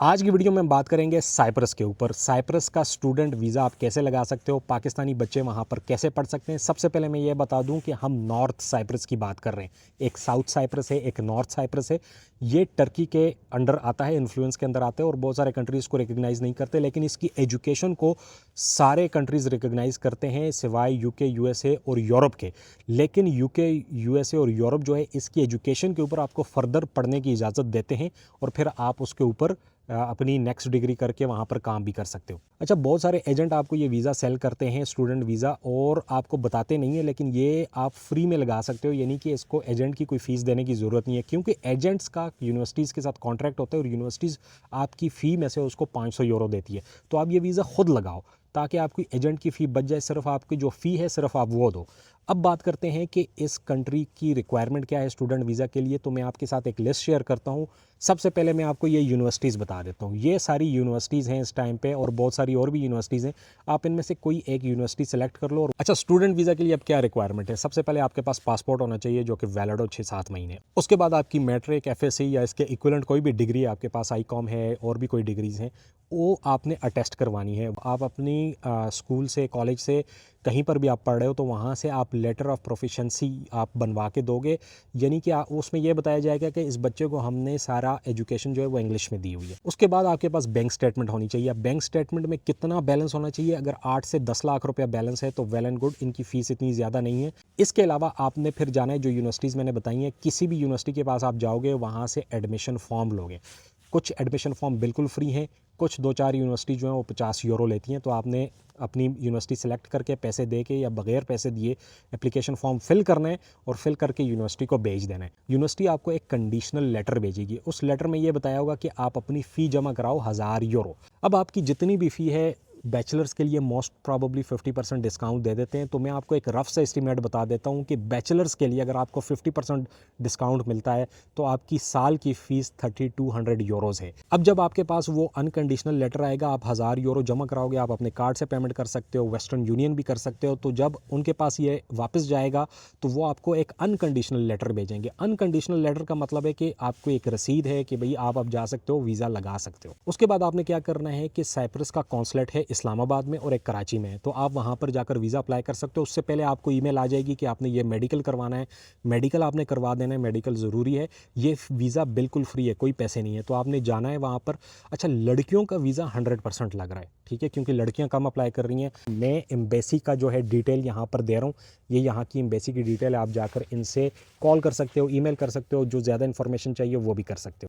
आज की वीडियो में बात करेंगे साइप्रस के ऊपर। साइप्रस का स्टूडेंट वीज़ा आप कैसे लगा सकते हो, पाकिस्तानी बच्चे वहाँ पर कैसे पढ़ सकते हैं। सबसे पहले मैं ये बता दूं कि हम नॉर्थ साइप्रस की बात कर रहे हैं। एक साउथ साइप्रस है, एक नॉर्थ साइप्रस है। ये टर्की के अंडर आता है, इन्फ्लुएंस के अंदर आता है और बहुत सारे कंट्रीज़ को रिकग्नाइज़ नहीं करते, लेकिन इसकी एजुकेशन को सारे कंट्रीज़ रिकग्नाइज़ करते हैं सिवाय यूके, यूएसए और यूरोप के। लेकिन यूके, यूएसए और यूरोप जो है इसकी एजुकेशन के ऊपर आपको फर्दर पढ़ने की इजाज़त देते हैं और फिर आप उसके ऊपर अपनी नेक्स्ट डिग्री करके वहाँ पर काम भी कर सकते हो। अच्छा, बहुत सारे एजेंट आपको ये वीज़ा सेल करते हैं, स्टूडेंट वीज़ा, और आपको बताते नहीं है, लेकिन ये आप फ्री में लगा सकते हो। यानी कि इसको एजेंट की कोई फ़ीस देने की ज़रूरत नहीं है, क्योंकि एजेंट्स का यूनिवर्सिटीज़ के साथ कॉन्ट्रैक्ट होता है और यूनिवर्सिटीज़ आपकी फ़ी में से उसको 500 यूरो देती है। तो आप ये वीज़ा खुद लगाओ ताकि आपकी एजेंट की फ़ी बच जाए, सिर्फ आपकी जो फ़ी है सिर्फ आप वो दो। अब बात करते हैं कि इस कंट्री की रिक्वायरमेंट क्या है स्टूडेंट वीज़ा के लिए। तो मैं आपके साथ एक लिस्ट शेयर करता हूँ। सबसे पहले मैं आपको ये यूनिवर्सिटीज़ बता देता हूँ। ये सारी यूनिवर्सिटीज़ हैं इस टाइम पे और बहुत सारी और भी यूनिवर्सिटीज़ हैं। आप इनमें से कोई एक यूनिवर्सिटी सेलेक्ट कर लो। और अच्छा, स्टूडेंट वीज़ा के लिए अब क्या रिक्वायरमेंट है। सबसे पहले आपके पास पासपोर्ट होना चाहिए जो कि वैलिड हो 6-7 महीने। उसके बाद आपकी मैट्रिक, एफएससी या इसके इक्विवेलेंट कोई भी डिग्री आपके पास, आईकॉम है और भी कोई डिग्रीज़ हैं, वो आपने अटेस्ट करवानी है। आप अपनी स्कूल से, कॉलेज से, कहीं पर भी आप पढ़ रहे हो तो वहाँ से आप लेटर ऑफ प्रोफिशेंसी आप बनवा के दोगे। यानी कि उसमें यह बताया जाएगा कि इस बच्चे को हमने सारा एजुकेशन जो है वो इंग्लिश में दी हुई है। उसके बाद आपके पास बैंक स्टेटमेंट होनी चाहिए। बैंक स्टेटमेंट में कितना बैलेंस होना चाहिए, अगर 8 से 10 लाख रुपया बैलेंस है तो वेल एंड गुड, इनकी फ़ीस इतनी ज़्यादा नहीं है। इसके अलावा आपने फिर जाना है जो यूनिवर्सिटीज़ मैंने बताई हैं, किसी भी यूनिवर्सिटी के पास आप जाओगे वहाँ से एडमिशन फॉर्म लोगे। कुछ एडमिशन फॉर्म बिल्कुल फ्री हैं, कुछ 2-4 यूनिवर्सिटी जो हैं वो 50 यूरो लेती हैं। तो आपने अपनी यूनिवर्सिटी सेलेक्ट करके पैसे दे के या बगैर पैसे दिए एप्लीकेशन फॉर्म फिल करना है और फिल करके यूनिवर्सिटी को भेज देना है। यूनिवर्सिटी आपको एक कंडीशनल लेटर भेजेगी। उस लेटर में ये बताया होगा कि आप अपनी फ़ी जमा कराओ 1000 यूरो। अब आपकी जितनी भी फ़ी है, बैचलर्स के लिए मोस्ट प्रॉबली 50% डिस्काउंट दे देते हैं। तो मैं आपको एक रफ सा एस्टीमेट बता देता हूँ कि बैचलर्स के लिए अगर आपको 50% डिस्काउंट मिलता है तो आपकी साल की फ़ीस 3200 यूरोज़ है। अब जब आपके पास वो अनकंडीशनल लेटर आएगा, आप 1000 यूरो जमा कराओगे, आप अपने कार्ड से पेमेंट कर सकते हो, वेस्टर्न यूनियन भी कर सकते हो। तो जब उनके पास ये वापस जाएगा तो वो आपको एक अनकंडीशनल लेटर भेजेंगे। अनकंडीशनल लेटर का मतलब है कि आपको एक रसीद है कि भाई आप अब जा सकते हो, वीज़ा लगा सकते हो। उसके बाद आपने क्या करना है कि साइप्रस का कॉन्सुलेट है इस्लामाबाद में और एक कराची में है, तो आप वहाँ पर जाकर वीज़ा अप्लाई कर सकते हो। उससे पहले आपको ईमेल आ जाएगी कि आपने ये मेडिकल करवाना है, मेडिकल आपने करवा देना है, मेडिकल ज़रूरी है। ये वीज़ा बिल्कुल फ्री है, कोई पैसे नहीं है, तो आपने जाना है वहाँ पर। अच्छा, लड़कियों का वीज़ा 100% लग रहा है, ठीक है, क्योंकि लड़कियाँ कम अप्लाई कर रही हैं। मैं एम्बेसी का जो है डिटेल यहाँ पर दे रहा हूँ, ये यहाँ की एम्बेसी की डिटेल है। आप जाकर इनसे कॉल कर सकते हो, ईमेल कर सकते हो, जो ज़्यादा इन्फॉर्मेशन चाहिए वो भी कर सकते हो।